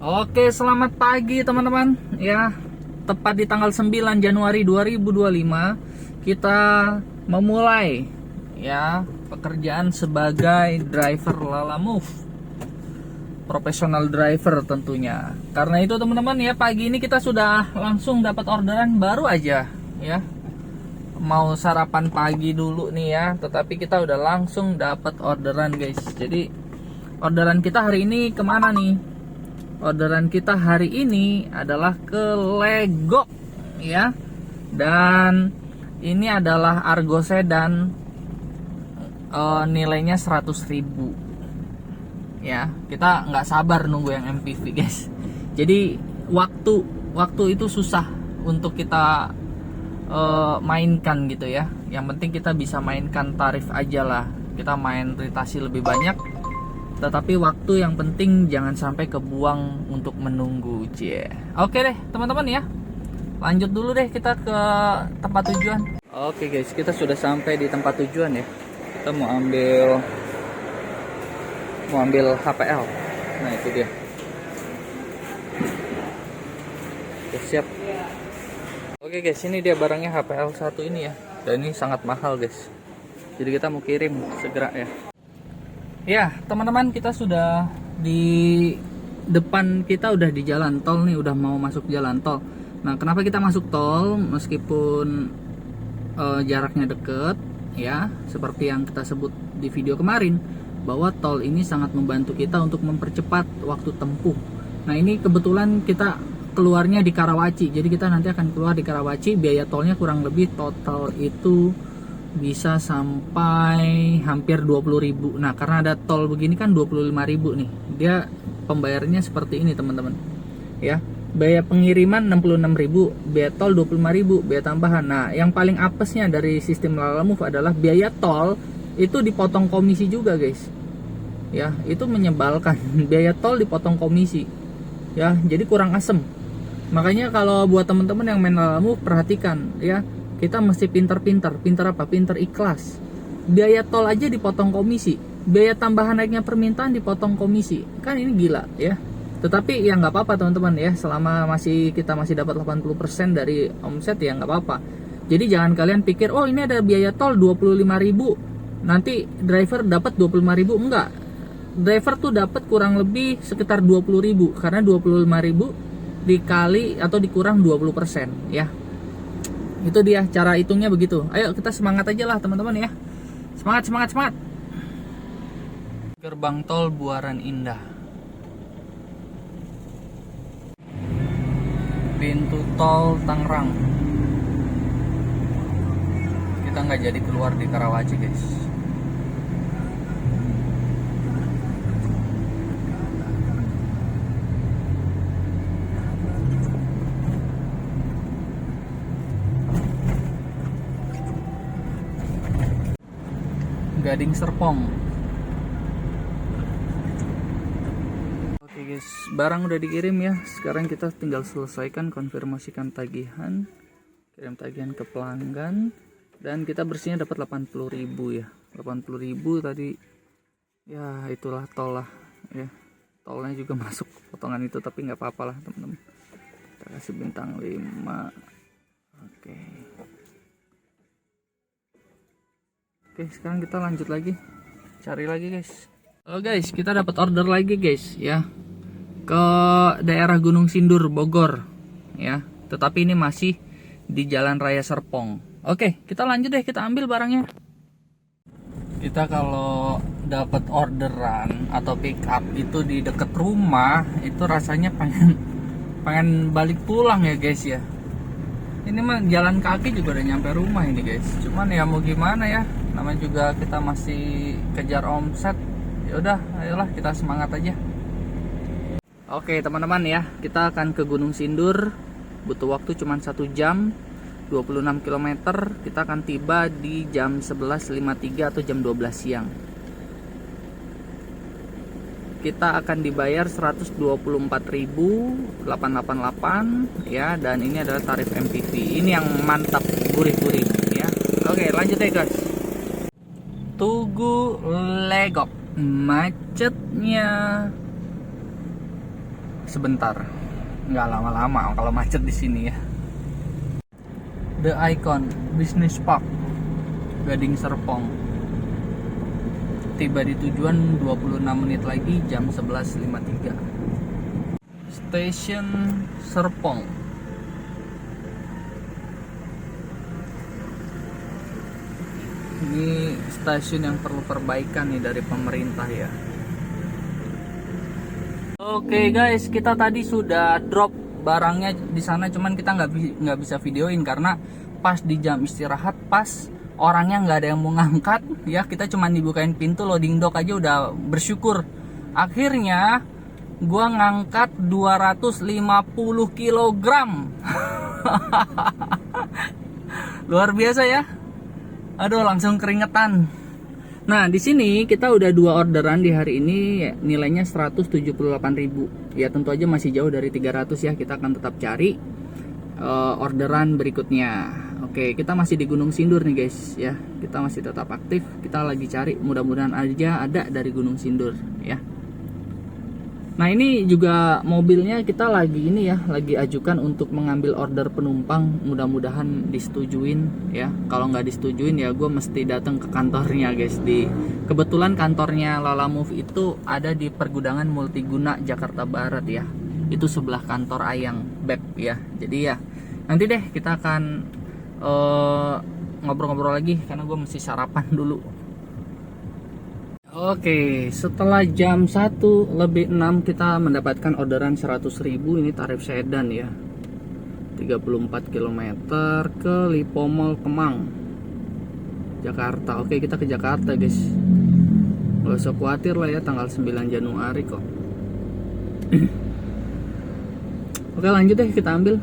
Oke, selamat pagi teman-teman. Ya, tepat di tanggal 9 Januari 2025 kita memulai ya pekerjaan sebagai driver Lalamove. Professional driver tentunya. Karena itu teman-teman ya, pagi ini kita sudah langsung dapat orderan baru aja ya. Mau sarapan pagi dulu nih ya, tetapi kita udah langsung dapat orderan guys. Jadi orderan kita hari ini kemana nih? Orderan kita hari ini adalah ke Lego ya, dan ini adalah Argo Sedan, nilainya 100.000 ya. Kita nggak sabar nunggu yang MPV guys. Jadi waktu itu susah untuk kita mainkan gitu ya. Yang penting kita bisa mainkan tarif aja lah. Kita main ritasi lebih banyak, tetapi waktu yang penting jangan sampai kebuang untuk menunggu. Oke deh teman-teman ya, lanjut dulu deh kita ke tempat tujuan. Oke guys, kita sudah sampai di tempat tujuan ya. Kita mau ambil HPL. Nah itu dia. Oke, siap. Oke guys, ini dia barangnya, HPL 1 ini ya. Dan ini sangat mahal guys. Jadi kita mau kirim segera ya. Ya teman-teman, kita sudah di depan, kita udah di jalan tol nih, udah mau masuk jalan tol. Nah kenapa kita masuk tol meskipun jaraknya deket ya, seperti yang kita sebut di video kemarin, bahwa tol ini sangat membantu kita untuk mempercepat waktu tempuh. Nah ini kebetulan kita keluarnya di Karawaci, jadi kita nanti akan keluar di Karawaci. Biaya tolnya kurang lebih total itu bisa sampai hampir 20.000. Nah karena ada tol begini kan 25.000 nih, dia pembayarannya seperti ini teman-teman ya. Biaya pengiriman 66.000, biaya tol 25.000, biaya tambahan. Nah yang paling apesnya dari sistem Lalamove adalah biaya tol itu dipotong komisi juga guys ya. Itu menyebalkan, biaya tol dipotong komisi ya, jadi kurang asem. Makanya kalau buat teman-teman yang main Lalamove, perhatikan ya, kita mesti pintar apa? Pintar ikhlas. Biaya tol aja dipotong komisi, biaya tambahan naiknya permintaan dipotong komisi. Kan ini gila ya. Tetapi ya nggak apa-apa teman-teman ya, selama kita masih dapat 80% dari omset ya nggak apa-apa. Jadi jangan kalian pikir, oh ini ada biaya tol 25.000, nanti driver dapat 25.000. Enggak. Driver tuh dapat kurang lebih sekitar 20.000, karena 25.000 dikali atau dikurang 20% ya. Itu dia cara hitungnya begitu. Ayo kita semangat aja lah teman-teman ya. Semangat. Gerbang tol Buaran Indah. Pintu tol Tangerang. Kita nggak jadi keluar di Karawaci guys. Gading Serpong. Oke guys, barang udah dikirim ya. Sekarang kita tinggal selesaikan, konfirmasikan tagihan, kirim tagihan ke pelanggan, dan kita bersihnya dapat 80.000 ya. 80.000 tadi ya, itulah tol lah ya. Tolnya juga masuk potongan itu, tapi nggak apa-apa lah teman-teman. Kita kasih bintang 5. Oke. Oke, sekarang kita lanjut lagi, cari lagi guys. Halo guys, kita dapat order lagi guys ya, ke daerah Gunung Sindur, Bogor ya. Tetapi ini masih di Jalan Raya Serpong. Oke, kita lanjut deh, kita ambil barangnya. Kita kalau dapat orderan atau pick up itu di deket rumah, itu rasanya pengen balik pulang ya guys ya. Ini mah jalan kaki juga udah nyampe rumah ini guys. Cuman ya mau gimana ya, namanya juga kita masih kejar omset. Ya udah, ayolah kita semangat aja. Oke teman-teman ya, kita akan ke Gunung Sindur. Butuh waktu cuma 1 jam 26 km. Kita akan tiba di jam 11.53 atau jam 12 siang. Kita akan dibayar 124.888 ya, dan ini adalah tarif MPV. Ini yang mantap, gurih-gurih ya. Oke, lanjut deh guys. Tugu Legok, macetnya sebentar, nggak lama-lama kalau macet di sini ya. The Icon Business Park, Gading Serpong. Tiba di tujuan 26 menit lagi, jam 11.53. Stasiun Serpong. Ini stasiun yang perlu perbaikan nih dari pemerintah ya. Oke guys, kita tadi sudah drop barangnya di sana, cuman kita nggak bisa videoin karena pas di jam istirahat, pas orangnya nggak ada yang mau ngangkat ya. Kita cuman dibukain pintu, loading dock aja udah bersyukur. Akhirnya gua ngangkat 250 kg. Luar biasa ya. Aduh, langsung keringetan. Nah, di sini kita udah 2 orderan di hari ini, nilainya 178.000. Ya, tentu aja masih jauh dari 300 ya. Kita akan tetap cari orderan berikutnya. Oke, kita masih di Gunung Sindur nih guys ya. Kita masih tetap aktif. Kita lagi cari, mudah-mudahan aja ada dari Gunung Sindur ya. Nah, ini juga mobilnya kita lagi lagi ajukan untuk mengambil order penumpang. Mudah-mudahan disetujuin ya. Kalau nggak disetujuin ya gue mesti datang ke kantornya guys. Kebetulan kantornya Lalamove itu ada di Pergudangan Multiguna Jakarta Barat ya. Itu sebelah kantor Ayang Beb ya. Jadi ya nanti deh kita akan ngobrol-ngobrol lagi karena gue mesti sarapan dulu. Oke, setelah jam 1:06 kita mendapatkan orderan 100.000. Ini tarif sedan ya, 34 km ke Lipo Mall Kemang, Jakarta. Oke, kita ke Jakarta guys. Gak usah khawatir lah ya, tanggal 9 Januari kok. Oke, lanjut deh, kita ambil.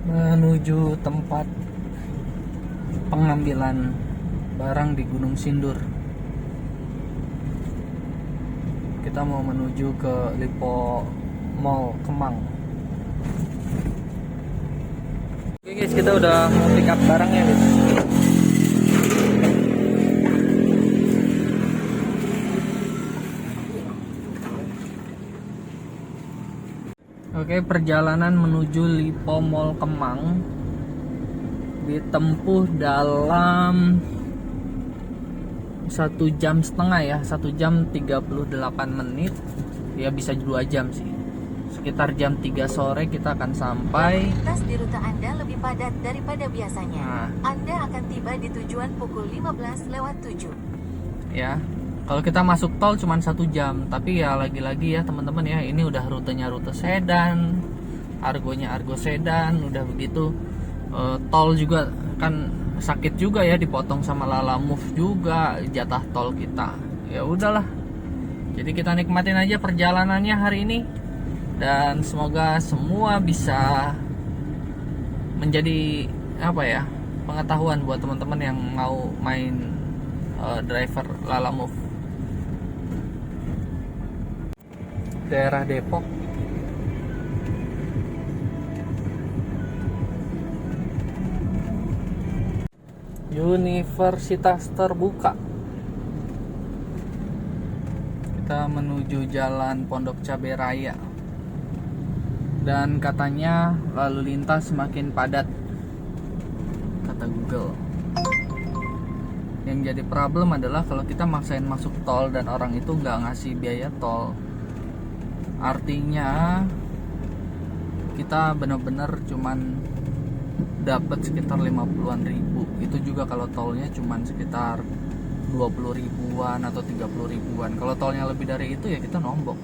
Menuju tempat pengambilan barang di Gunung Sindur. Kita mau menuju ke Lipo Mall Kemang. Oke guys, kita udah mau pick up barangnya guys. Oke, perjalanan menuju Lipo Mall Kemang ditempuh dalam 1,5 jam ya, 1 jam 38 menit ya, bisa 2 jam sih. Sekitar jam 3 sore kita akan sampai. Lintas di rute Anda lebih padat daripada biasanya. Anda akan tiba di tujuan pukul 15:07 ya. Kalau kita masuk tol cuma 1 jam, tapi ya lagi-lagi ya teman-teman ya, ini udah rutenya rute sedan, argonya argo sedan, udah begitu. Tol juga kan sakit juga ya, dipotong sama Lalamove juga jatah tol kita. Ya udahlah. Jadi kita nikmatin aja perjalanannya hari ini, dan semoga semua bisa menjadi pengetahuan buat teman-teman yang mau main driver Lalamove. Daerah Depok. Universitas terbuka. Kita menuju jalan Pondok Cabe Raya. Dan katanya lalu lintas semakin padat, kata Google. Yang jadi problem adalah kalau kita maksain masuk tol dan orang itu nggak ngasih biaya tol. Artinya kita benar-benar cuman dapat sekitar 50-an ribu. Itu juga kalau tolnya cuman sekitar 20 ribuan atau 30 ribuan. Kalau tolnya lebih dari itu ya kita nombok.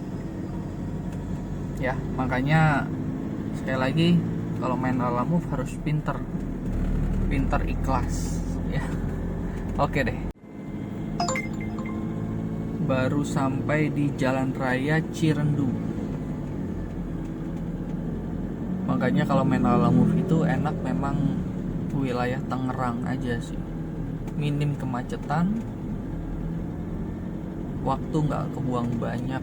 Ya, makanya sekali lagi kalau main Lalamove harus pinter ikhlas ya. Oke deh. Baru sampai di Jalan Raya Cirendu. Makanya kalau main Lalamove itu enak memang wilayah Tangerang aja sih. Minim kemacetan, waktu nggak kebuang banyak.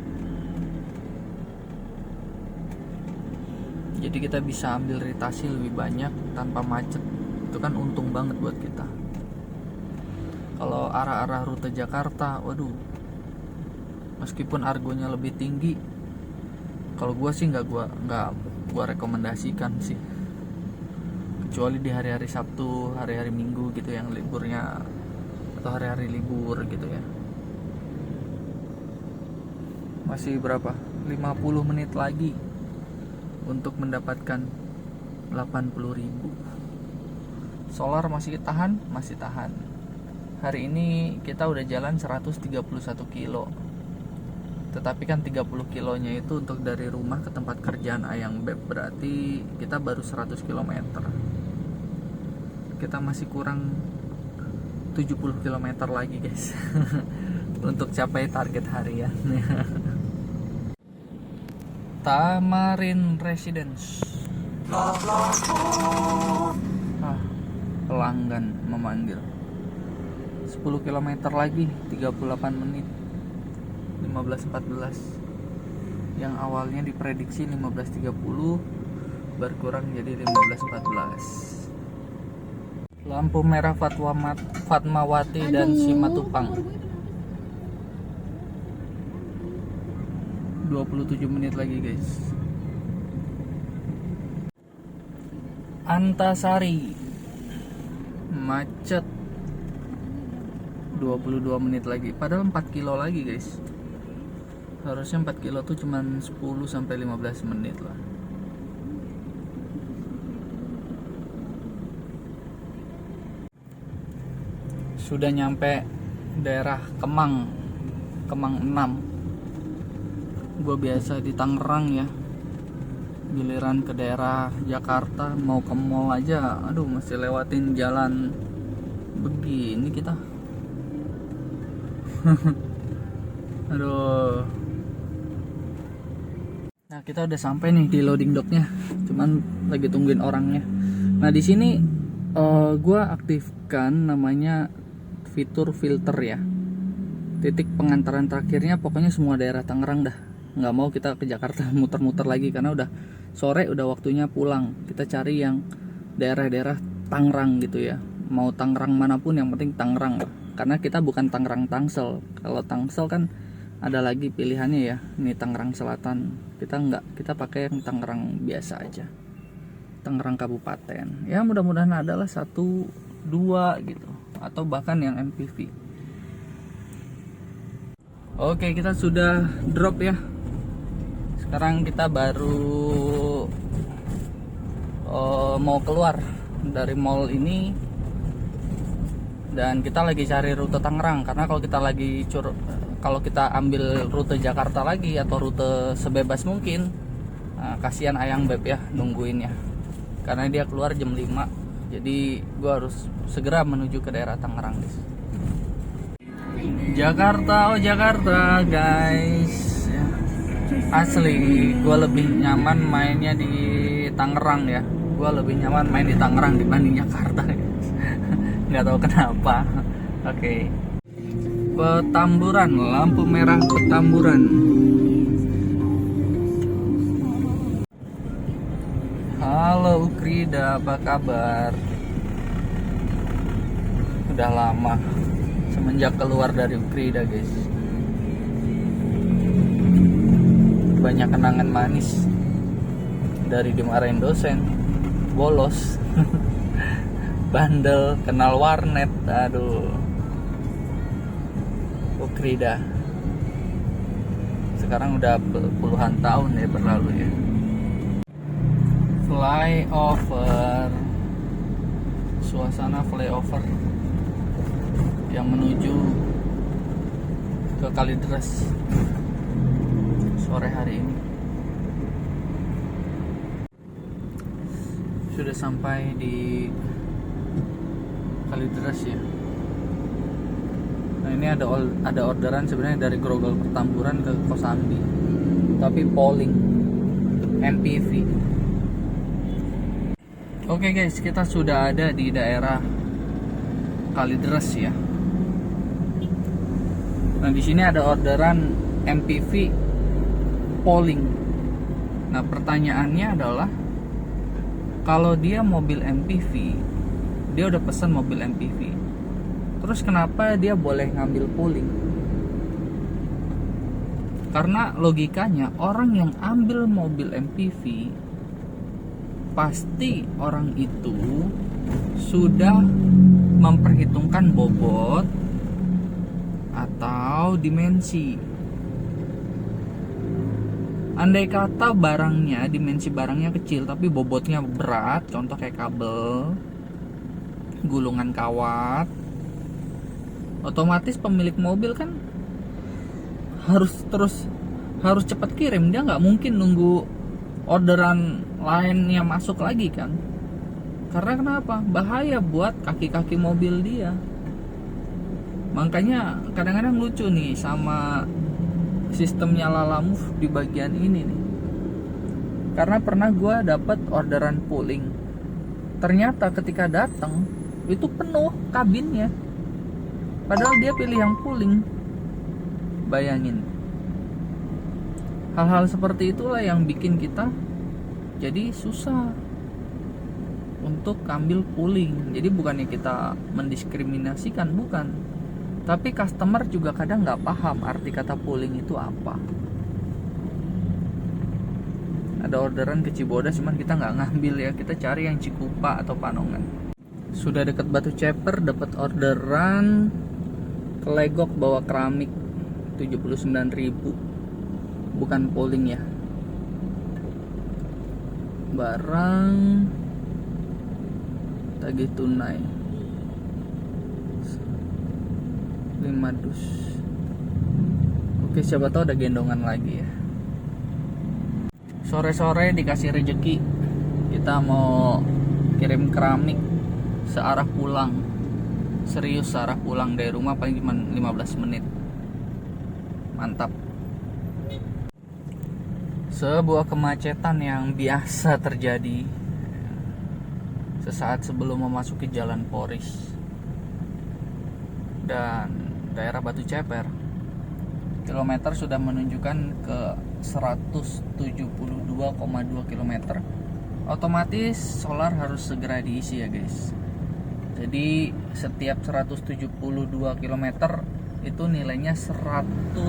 Jadi kita bisa ambil ritasi lebih banyak tanpa macet Itu kan untung banget buat kita. Kalau arah-arah rute Jakarta, waduh, meskipun argonya lebih tinggi, kalau gua sih nggak gua rekomendasikan sih, kecuali di hari-hari Sabtu, hari-hari Minggu gitu yang liburnya, atau hari-hari libur gitu ya. Masih berapa? 50 menit lagi untuk mendapatkan 80.000. Solar masih tahan? Masih tahan. Hari ini kita udah jalan 131 kilo. Tetapi kan 30 kilonya itu untuk dari rumah ke tempat kerjaan Ayang Beb, berarti kita baru 100 km. Kita masih kurang 70 km lagi guys untuk capai target harian. Tamarin Residence. Pelanggan memanggil. 10 km lagi, 38 menit, 15.14. Yang awalnya diprediksi 15.30 berkurang jadi 15.14. Lampu merah Fatmawati dan Simatupang. 27 menit lagi guys. Antasari macet 22 menit lagi, padahal 4 kilo lagi guys. Harusnya 4 kilo tuh cuman 10 sampai 15 menit lah. Sudah nyampe daerah Kemang 6. Gue biasa di Tangerang ya, giliran ke daerah Jakarta mau ke mall aja, aduh masih lewatin jalan begini kita. Aduh. Nah, kita udah sampai nih di loading docknya, cuman lagi tungguin orangnya. Nah, di sini gua aktifkan namanya fitur filter ya. Titik pengantaran terakhirnya pokoknya semua daerah Tangerang dah. Nggak mau kita ke Jakarta muter-muter lagi karena udah sore, udah waktunya pulang. Kita cari yang daerah-daerah Tangerang gitu ya. Mau Tangerang manapun yang penting Tangerang lah. Karena kita bukan Tangerang Tangsel. Kalau Tangsel kan ada lagi pilihannya ya. Ini Tangerang Selatan. Kita enggak, kita pakai yang Tangerang biasa aja. Tangerang Kabupaten. Ya mudah-mudahan adalah 1, 2 gitu. Atau bahkan yang MPV. Oke, kita sudah drop ya. Sekarang kita baru mau keluar dari mall ini. Dan kita lagi cari rute Tangerang, karena kalau kita ambil rute Jakarta lagi atau rute sebebas mungkin, kasihan Ayang Beb ya nungguin ya, karena dia keluar jam 5. Jadi gua harus segera menuju ke daerah Tangerang guys. Jakarta, oh Jakarta guys, asli gua lebih nyaman mainnya di Tangerang ya. Gua lebih nyaman main di Tangerang dibanding Jakarta guys. Nggak tahu kenapa. Oke. Petamburan, lampu merah Petamburan. Halo Ukrida, apa kabar? Udah lama semenjak keluar dari Ukrida guys. Banyak kenangan manis, dari dimarahin dosen, bolos, bandel, kenal warnet, aduh. Ukrida sekarang udah puluhan tahun ya berlalu ya. Flyover, suasana flyover yang menuju ke Kalideres sore hari ini. Sudah sampai di Kalideres ya. Nah, ini ada orderan sebenarnya dari Grogol Petamburan ke Kosambi, tapi polling MPV. Oke guys, kita sudah ada di daerah Kalideres ya. Nah, di sini ada orderan MPV polling. Nah, pertanyaannya adalah kalau dia mobil MPV dia udah pesan mobil MPV. Terus kenapa dia boleh ngambil pooling? Karena logikanya orang yang ambil mobil MPV pasti orang itu sudah memperhitungkan bobot atau dimensi. Andai kata barangnya, dimensi barangnya kecil tapi bobotnya berat, contoh kayak kabel, gulungan kawat, otomatis pemilik mobil kan harus cepat kirim. Dia nggak mungkin nunggu orderan lainnya masuk lagi kan. Karena kenapa? Bahaya buat kaki-kaki mobil dia. Makanya kadang-kadang lucu nih sama sistemnya Lalamove di bagian ini nih. Karena pernah gue dapat orderan pooling, ternyata ketika datang itu penuh kabinnya, padahal dia pilih yang pooling. Bayangin, hal-hal seperti itulah yang bikin kita jadi susah untuk ambil pooling. Jadi bukannya kita mendiskriminasikan, bukan, tapi customer juga kadang nggak paham arti kata pooling itu apa. Ada orderan ke Cibodas cuman kita nggak ngambil ya, kita cari yang Cikupa atau Panongan. Sudah dekat Batu Ceper, dapat orderan kelegok bawa keramik 79.000, bukan pooling ya. Barang tagih tunai 5 dus. Oke, siapa tahu ada gendongan lagi ya. Sore-sore dikasih rejeki, kita mau kirim keramik searah pulang. Serius, searah pulang dari rumah paling cuma 15 menit. Mantap. Sebuah kemacetan yang biasa terjadi sesaat sebelum memasuki Jalan Poris dan daerah Batu Ceper. Kilometer sudah menunjukkan ke 172,2 km. Otomatis solar harus segera diisi ya guys. Jadi setiap 172 km itu nilainya 100.000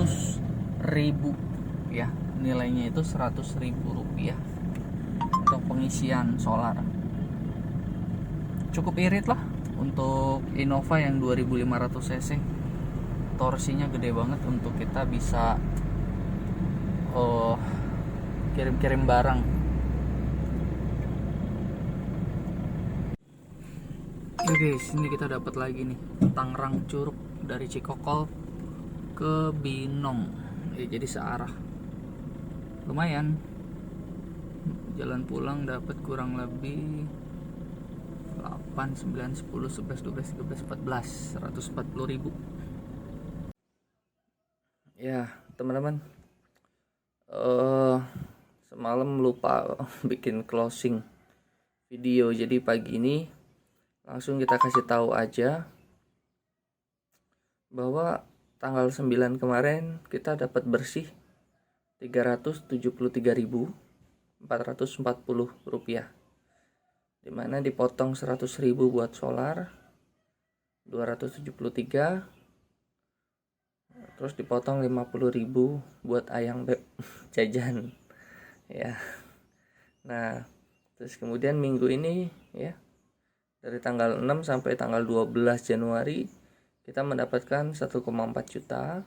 ya. Nilainya itu 100.000 rupiah untuk pengisian solar. Cukup irit lah untuk Innova yang 2500 cc. Torsinya gede banget untuk kita bisa kirim-kirim barang. Oke guys, ini kita dapat lagi nih Tangerang Curug dari Cikokol ke Binong ya, jadi searah. Lumayan, jalan pulang dapat kurang lebih 8, 9, 10, 11, 12, 13, 14, 140.000 ya teman-teman. Semalam lupa bikin closing video, jadi pagi ini langsung kita kasih tahu aja bahwa tanggal 9 kemarin kita dapat bersih 373.440 rupiah, dimana dipotong 100.000 buat solar 273, terus dipotong 50.000 buat ayang beb jajan ya. Nah terus kemudian minggu ini ya, dari tanggal 6 sampai tanggal 12 Januari kita mendapatkan 1,4 juta,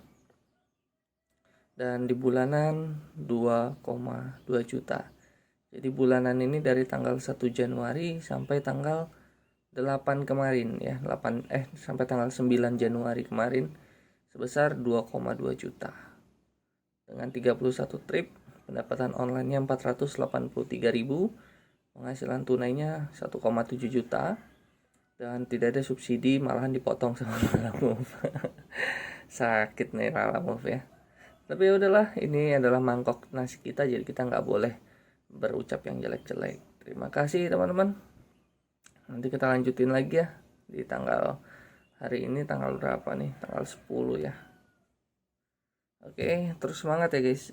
dan di bulanan 2,2 juta. Jadi bulanan ini dari tanggal 1 Januari sampai tanggal 8 kemarin ya, sampai tanggal 9 Januari kemarin sebesar 2,2 juta. Dengan 31 trip, pendapatan online-nya 483.000, penghasilan tunainya 1,7 juta, dan tidak ada subsidi, malahan dipotong sama Lalamove. Sakit nih Lalamove ya. Tapi ya udahlah, ini adalah mangkok nasi kita, jadi kita nggak boleh berucap yang jelek-jelek. Terima kasih teman-teman. Nanti kita lanjutin lagi ya di tanggal hari ini, tanggal berapa nih? Tanggal 10 ya. Oke, terus semangat ya guys.